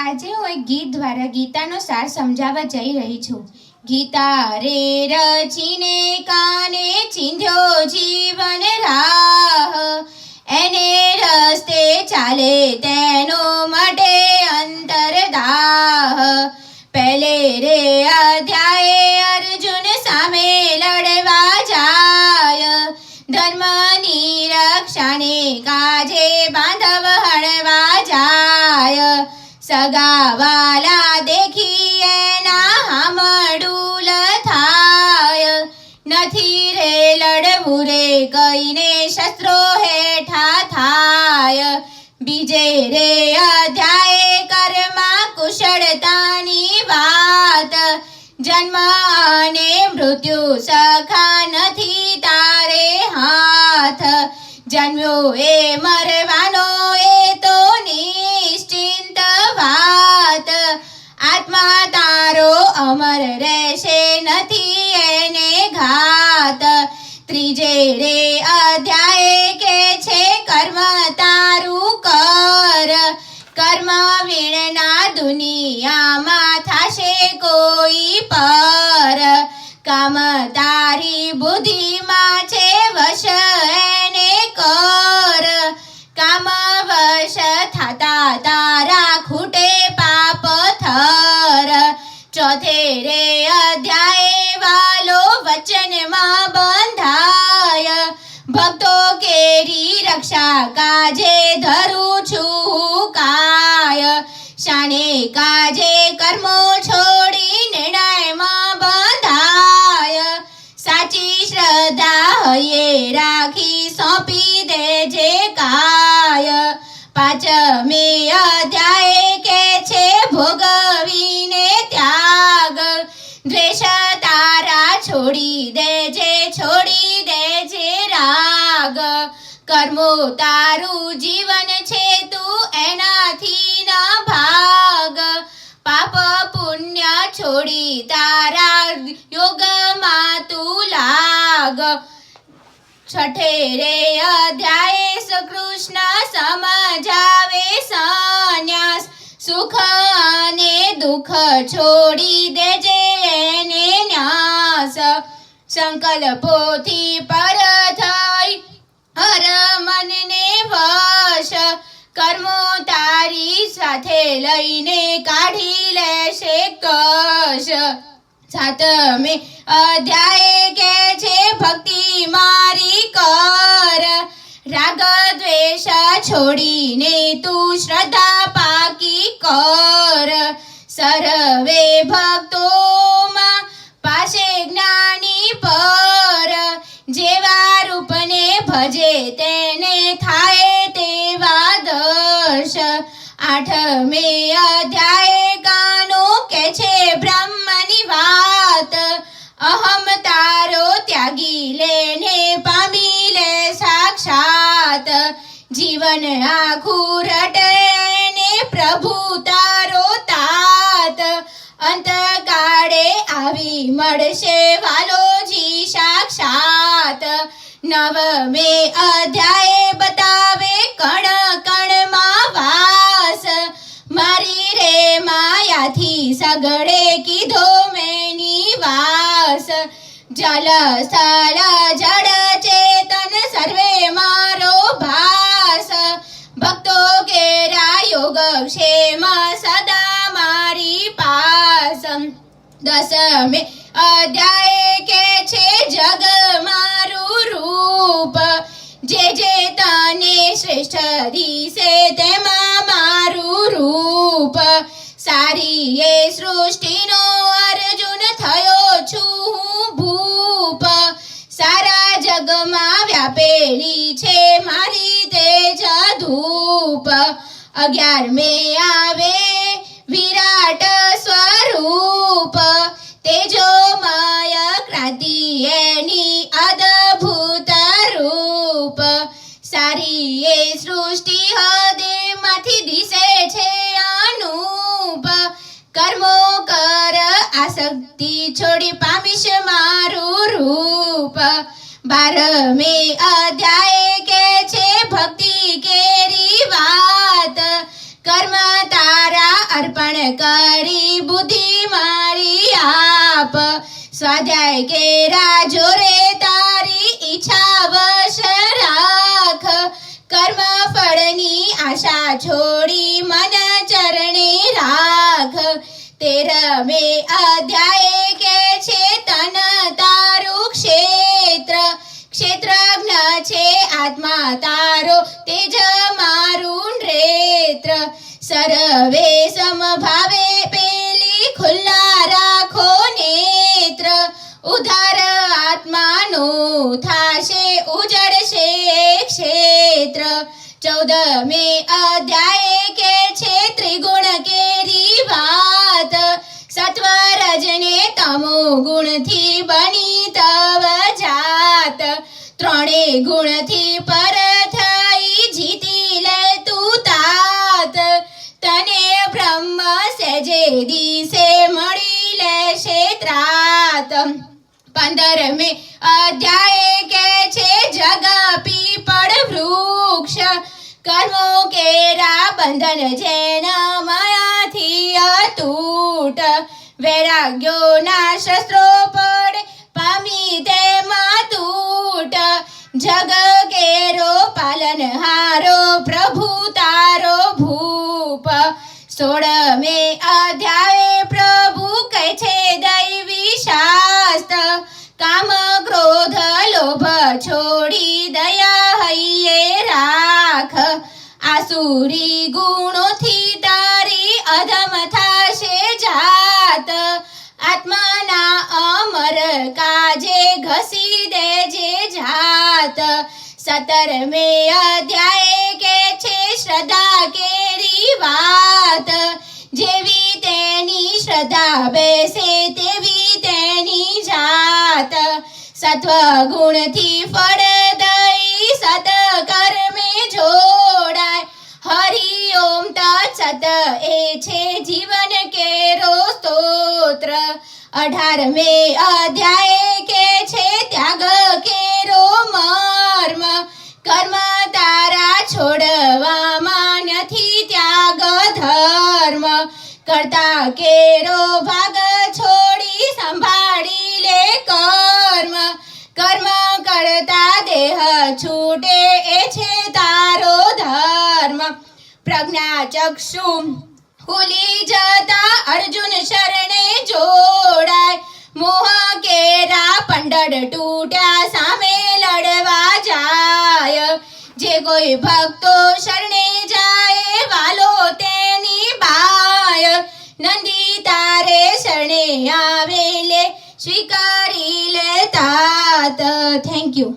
આજે હું એક ગીત દ્વારા ગીતાનો સાર સમજાવવા જઈ રહી છું. ગીતા રે રચીને કાને ચીંધ્યો જીવન રાહ, એને રસ્તે ચાલે તેનો મટે અંતરદાહ. પહેલે રે અધ્યાય અર્જુન સામે લડવા જાય, ધર્મની રક્ષાને કાજે બાંધવ હળવા જાય. સગાવાલા દેખી એના હામડુલ થાય, નથી રે લડવું રે કઈને શસ્ત્રો હેઠા થાય. બીજે રે અધ્યાય કર્મા કુશળતાની વાત, જન્મ અને મૃત્યુ સખા નથી તારે હાથ. જન્મ્યો એ મરવાનો એ તો નિશ્ચિંત વાત, આત્મા તારો અમર રહેશે નથી એને ઘાત. ત્રીજે રે અધ્યાય કે છે કર્મ તારું કર, કર્મ વીણના દુનિયામાં થશે કોઈ પર. કામ તારી બુદ્ધિમાં છે વશ એને કર, કામ વશ થતા તારા ખૂટે પાપ થર. ચોથે રે અધ્યાય વાલો વચનમાં બંધાય, ભક્તો કેરી રક્ષા કાજે ધરું છું કાય. શાને કાજે કર્મો છોડી નિર્ણયમાં બંધાય, સાચી શ્રદ્ધા હૈયે રાખી સોંપી દેજે કાય. પાંચમે અધ્યાય કે છે ભોગવીને ત્યાગ, દ્વેષ તારા છોડી દેજે રાગ. કર્મો તારું જીવન છે તું એનાથી ના ભાગ, પાપ પુણ્ય છોડી તારા યોગમાં તું લાગ. છઠે રે અધ્યાય શ્રીકૃષ્ણ સમજાવે સંન્યાસ, સુખ અને દુઃખ છોડી દેજે એને ન્યાસ. સંકલ્પોથી પર થઈ હર મનને વશ, કર્મો તારી સાથે લઈને કાઢી લેશે કશ. સાતમે અધ્યાય કે છે ભક્તિ મારી કર, રાગ દ્વેષ છોડીને તું શ્રદ્ધા પાકી કર. સર્વે ભક્તોમાં પાસે જ્ઞાની પર, જેવા રૂપને ભજે તેને થાય તેવા દર્શ. આઠમે અધ્યાય કાનો કે છે બ્રહ્મની વાત, અહમ તારો ત્યાગી લેને પામી લે સાક્ષાત. જીવન આખું રટે ને પ્રભુ તારો તાત, અંતકાળે આવી મળશે વાલોજી સાક્ષાત. નવમે અધ્યાય બતાવે કણ કણમાં વાસ, મારી રે માયાથી સગડે કીધો મેં નિવાસ. જલ સ્થળ જડ ચેતન સર્વે મારો ભાસ, ભક્તો કેરા યોગ ક્ષેમ સદા મારી પાસ. દસમે અધ્યાય કે છે જગ મારું રૂપ, જે જે તને શ્રેષ્ઠ દિશે તેમાં મારું રૂપ. સારી એ સૃષ્ટિનો અર્જુન થયો છું હું ભૂપ, સારા જગમાં વ્યાપેલી છે મારી તેજ ધૂપ. 11મે આવે વિરાટ સ્વરૂપ, તેજોમય ક્રાંતિ એની અદભુત રૂપ. સારી એ સૃષ્ટિ હૃદયમાંથી દિશે છે અનુપ, કર્મો કર આસક્તિ છોડી પામીશ મારું રૂપ. 12મે અધ્યાય કે છે ભક્તિ કેરી વાત, કર્મ તારા અર્પણ કરી બુદ્ધિ મારી આપ સ્વાધ્યાય કેરા જોરે તારી ઈચ્છા વશ રાખ કર્મ ફળની આશા છોડી મન ચરણે રાખ 13મે અધ્યાય કે છે તન તારું ક્ષેત્રજ્ઞ છે આત્મા તારો તેજ મારું નેત્ર સર્વે સમભાવે પેલી ખુલ્લા રાખો નેત્ર ઉધાર આત્માનું થાશે ઉજળશે ક્ષેત્ર 14મે અધ્યાય કે છે ત્રિગુણ કેરી વાત સત્વ રજને તમો ગુણથી બની તવ જાત ત્રણે ગુણથી પર થઈ જીતી લે તું તાત તને બ્રહ્મ સેજે દિશે મળી લેશે ત્રાત 15મે અધ્યાય કે છે જગ પીપળ વૃક્ષ કર્મો કેરા બંધન જેન માયાથી અતૂટ વૈરાગ્યોના શસ્ત્રો પડે પામી તેમાં તૂટ જગ કેરો પાલનહારો પ્રભુ તારો ભૂપ 16મે અધ્યાય પ્રભુ કહે છે દૈવી શાસ્ત્ર કામ ક્રોધ લોભ છોડી દયા હૈયે રાખ આસુરી ગુણોથી તારી અધમ થાશે જાત આત્માના અમર કાજે ઘસી દેજે જાત 17મે અધ્યાય કે છે શ્રદ્ધા કેરી વાત જેવી તેની શ્રદ્ધા બેસે તેવી તેની જાત સત્વગુણથી ફળ દઈ સત કર્મે જોડાય હરિ ઓમ તત્સત એ છે જીવન કેરો સ્તોત્ર 18મે અધ્યાય કે છે ત્યાગ કેરો મર્મ કર્મ તારા છોડવામાં નથી ત્યાગ ધર્મ કરતા કેરો ભાગ છોડી સંભાળી લે કર્મ કરતા દેહ છૂટે એ છે તારો ધર્મ પ્રજ્ઞા ચક્ષુ ખુલી જતા અર્જુન શરણે જોડાય મોહ કેરા પંડળ તૂટ્યા સામે લડવા જાય જે કોઈ ભક્તો શરણે જાય વાલો તેની બાય નંદી તારે શરણે આવેલે સ્વીકારી લે તાત થેન્ક યુ